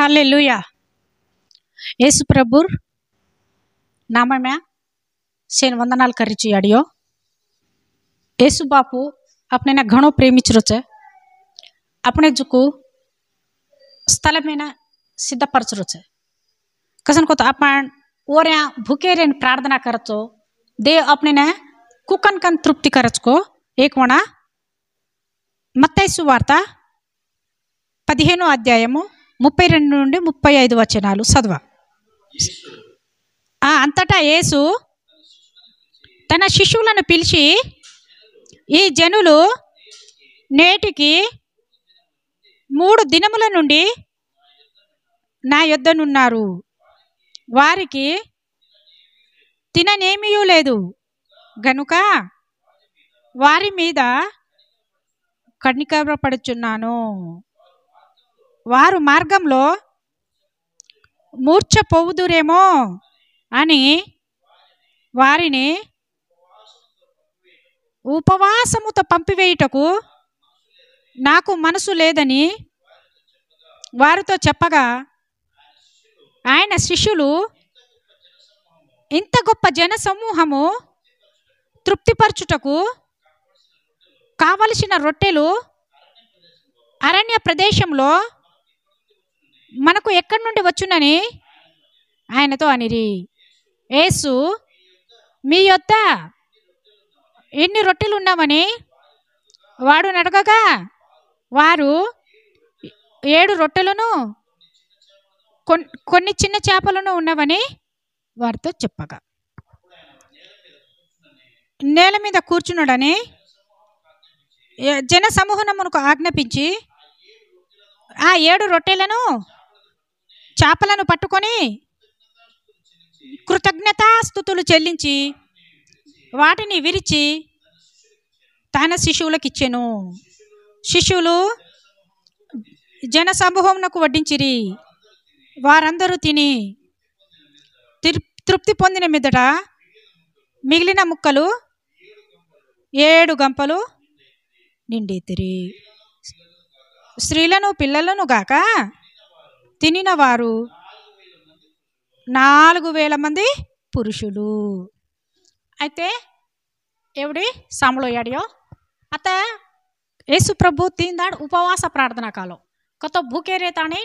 Hallelujah. యేసు ప్రభుర్ नामम्या सेन वंदनाल करी छी audio. येसु बापू अपने ने घणो प्रेमिच रोचे अपने जुकू स्थल में ना सिद्ध परच रोचे कसन को तो अपन ओऱ्या भूखे रेन प्रार्थना करचो दे अपने ने कुकन कन तृप्ति करच को एक वणा मत्ताయి సువార్త 15వ అధ్యాయము 32 నుండి 35 వచనాలు చదవ। అంతటా యేసు తన శిష్యులను పిలిచి ఈ జనులు నేటికి 3 దినముల నుండి నా యొద్దనున్నారు, వారికి తిననేమియూ లేదు గనుక వారి మీద కనికరపడుచున్నాను। వారు మార్గంలో మూర్ఛపోవుదురేమో అని వారిని ఉపవాసముతో పంపివేయుటకు నాకు మనసు లేదని వారితో చెప్పగా, ఆయన శిష్యులు ఇంత గొప్ప జన సమూహము తృప్తిపరచుటకు కావలసిన రొట్టెలు అరణ్య ప్రదేశంలో మనకు ఎక్కడి నుండి వచ్చునని ఆయనతో అనిరి। యేసు మీ యొద్ద ఎన్ని రొట్టెలు ఉన్నామని వాడు అడగగా, వారు 7 రొట్టెలను కొన్ని చిన్న చేపలను ఉన్నవని వారితో చెప్పగా, నేల మీద కూర్చున్నాడని జన సమూహమునకు ఆజ్ఞాపించి ఆ 7 రొట్టెలను చేపలను పట్టుకొని కృతజ్ఞతాస్తుతులు చెల్లించి వాటిని విరిచి తన శిష్యులకు ఇచ్చెను। శిష్యులు జన సమూహమునకు వడ్డించిరి। వారందరూ తిని తృప్తి పొందిన మీదట మిగిలిన ముక్కలు 7 గంపలు నిండితిరి। స్త్రీలను పిల్లలను గాక తినిన వారు 4000 మంది పురుషులు। అయితే एवढे सांभळो याडियो। आता येसु प्रभु 3 दाड उपवास प्रार्थना कालो कतो भूखे रेताने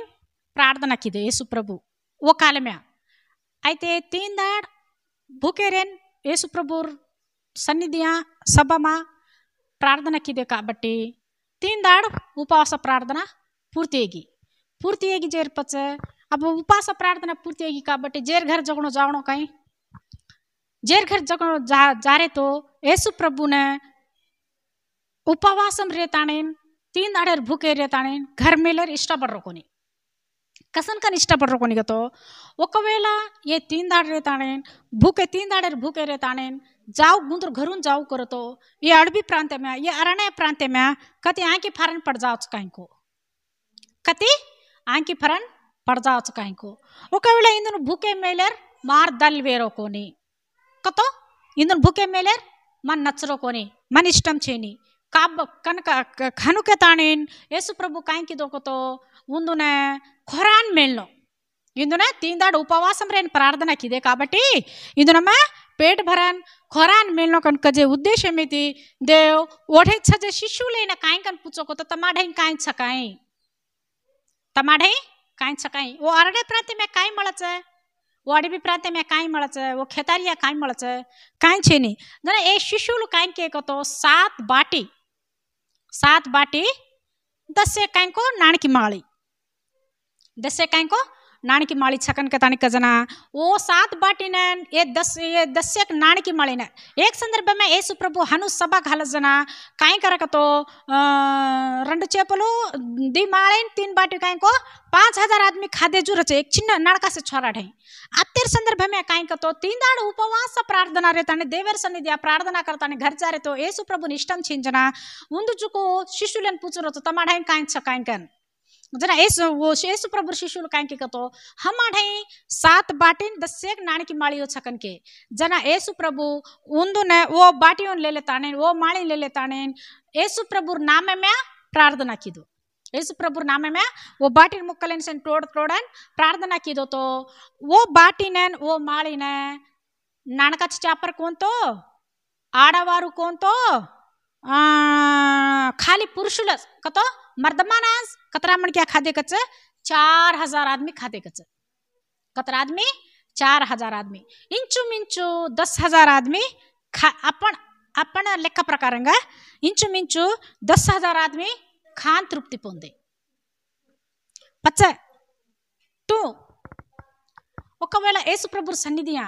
प्रार्थना किदे येसु प्रभु वो कालम्या। అయితే 3 दाड भूखे रेन येसु प्रभु सन्निधिया सभामा प्रार्थना किदे काबट्टी 3 दाड उपवास प्रार्थना पूर्तियागी जेरपच। अब उपवास प्रार्थना पूर्तियागी काबट्टी जेर घर जगणो जावणो कहीं जेर घर जगणो जारे तो येसु प्रभु ने उपवासम रेताणेन 3 दाडेर भूखे रेताणेन घर मेलर इष्टपडरो कोनी कसन कन इष्टपडरो कोनी गतो ఒకవేళ ये 3 दाड रेताणेन भूखे 3 दाडेर भूखे रेताणेन जाऊ गुंदर घरून जाऊ करतो ये अडबी प्रांत में ये अरण्य प्रांत में कति आंकी फरन पड़ जाओ कहीं को कति आंकी फरन पड़ जाओ कहीं को ఒకవేళ ఇందును భూకే మేలర్ మార్ దల్ వేరో కోని కతో ఇందును భూకే మేలర్ मन नचरो कोनी मन इष्टम छेनी काब कनक खनुके ताणेन येसु प्रभु काई की दोको तो उंदुने खोरान मेलनो इंदुने 3 दाड उपवासम रेन प्रार्थना किदे काबट्टी इंदुनम पेट भरन खोरान मेलनो कन कजे उद्देश्य मिति देव ओठे छजे शिशुलेन काई कन पुछोको तो तमाढे काई छकाई तमाढे काई छकाई वो अरडे प्रांत में काई मळच वो अडबी प्रांत में काई मळच वो खेतारिया काई मळच काई छेनी जने ए शिशुलु काई के तो 7 बाटी 10 काई को नाणकी माळी 10 काई को नाणकी माळी छकन के तानी कजना वो 7 बाटी ने ये 10 नाणकी माळी ने एक संदर्भ में येसु प्रभु हनु सभा घालस जना काई करक तो 2 చేపలు दी माळेन 3 बाटी काई को 5000 आदमी खादे जो रचे एक चिन्ह नाड़का से छोरा ढे आतेर संदर्भ में काई तो 3 दाड़ उपवास प्रार्थना रेताने देवर सन्निधि प्रार्थना करताने घर जा रे तो येसु प्रभु निष्ठम छिंजना उंदु जुको शिशुलन पूछरो तो तमाढाई काई छ काई कन जना येसु प्रभु शिशुल काई के तो हमाढाई 7 बाटीन 10 नाणकी माळियो छकन के जना येसु प्रभु उंदु ने वो बाटियों ले लेताने वो माळी ले लेताने येसु प्रभु नाम में प्रार्थना किदु यीशु प्रभु नाम में वो बाटी मुक्कलेन से तोड़न प्रार्थना की दो तो वो बाटी ने वो माली ने नानकच चापर कौन तो आड़वारू कौन तो खाली पुरुषुल कतो मर्दमानास कतरा मन क्या खादे कच 4000 आदमी खादे कच कतरा आदमी 4000 आदमी इंचु मिंचु 10,000 आदमी अपन अपन लेక్క ప్రకారంగా ఇంచు మించు 10,000 आदमी खान तृप्ति పొందే పచ్చ तू ఒకవేళ యేసు ప్రభు సన్నిధియా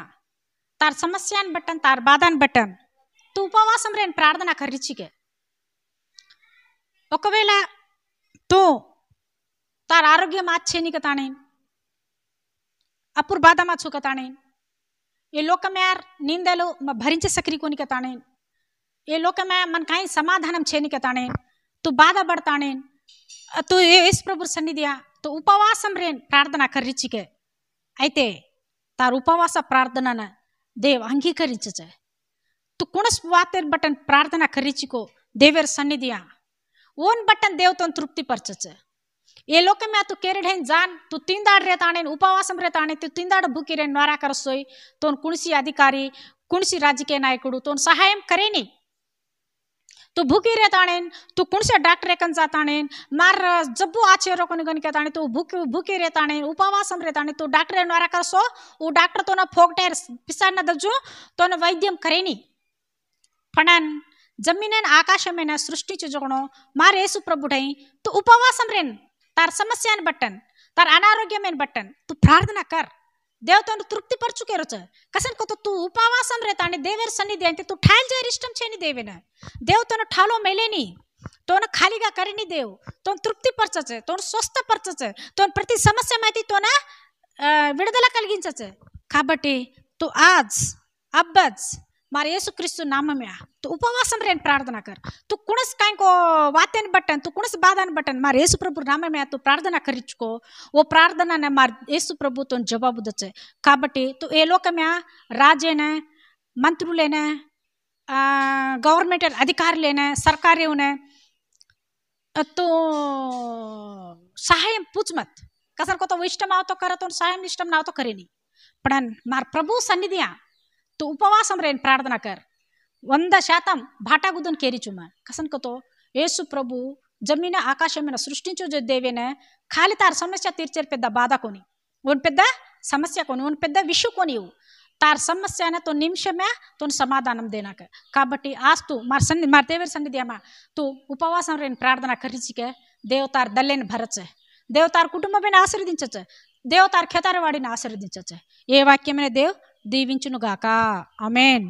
तार समस्यान बटन तार बाधान बटन तू उपवासम रेन प्रार्थना कर रिचिके ఒకవేళ तू तार आरोग्य माच्छेनी कताने अपुर बाधा मा छुकताने ये लोक में यार निंदलो भरिंचे सकरी कोनी कताने ये लोक में मन काई समाधानम छेनी कताने तू बाधा बढ़ताने तू इस प्रभु सन्निधिया तो उपवासम रेन प्रार्थना कर रिचिके అయితే तार उपवास प्रार्थना देव अंगीकరించచే तू कुणस वातेर बटन प्रार्थना करिचिको देवेर सन्निधिया ओन बटन देव तो तृप्ति परचचे ये लोक में तू केरढेन जान तू तीनदाड़ रहताने उपवासम रहताने तू तीनदाड़ भूकी रे नारा करसोई तोन कुणसी अधिकारी कुणसी राजकीय नायकुडू तोन सहायम करेनी तू भूकी रहताने तू कुणसे डॉक्टर कन जाताने मार जब्बू आचे रोकन गन कहताने तू भूकी रहताने उपवासम रहताने तू डॉक्टर नारा करसो वो डॉक्टर तो ना फोगटेर पिसाड न दजू तो ना वैद्यम करेनी पण जमीन आकाशमें सृष्टि जोगणो मार येसु प्रभु ढई तू उपवासम रेन तार समस्या बटन तार अनारोग्य में बटन तू प्रार्थना कर देव तो तृप्ति पर चुके रोच कसन को तो तू उपवासम रहता देवेर सन्निधि अंते तू ठाल जाय इष्टम छेनी देवेन देव तो ठालो मेलेनी तो खालीगा करेनी देव तो तृप्ति परचचे तो स्वस्थ परचचे तो प्रति समस्या माहिती तो विडुदల కలిగించचे కాబట్టి तू आज अब्बज मारे येसु क्रिस्तु नाम में तू उपवासम रेन प्रार्थना कर तू कुणस काई को वातेन बटन तू कुणस बाधान बटन मारे येसु प्रभु नाम में तू प्रार्थना करिचुको वो प्रार्थना ने मार येसु प्रभु तो जवाब दचे కాబట్టి तू ए लोक में राजेने मंत्रुलेने गवर्नमेंट अधिकारीलेने सरकारीने तू सहायम पूछ मत कसन को तो इष्टम आव तो कर तो सहायम इष्टम ना तो करेनी पण मार प्रभु सन्निधिया तू उपवासम रेन प्रार्थना कर 100% भाटा गुदन केरीचुमा कसन को तो येसु प्रभु जमीन आकाशमें सृष्टिंचु जो देवेने खाली तार समस्या तीर्चेर पेद्द बाधा कोनी उन पेद्द समस्या कोनी उन पेद्द विषय कोनी तार समस्या ने तो निमिषमे तो समाधानम देना के काबट्टी आज तू मार देवेर सन्निधियामा तू उपवासम रेन प्रार्थना करिचिके देव तार दल्लेन भरचे देव तार कुटुंबमेन आशीर्वदिंचचे देव तार खेतारवाड़ीने आशीर्वदिंचचे ये वाक्यमें देव దీవించునుగాక ఆమేన్।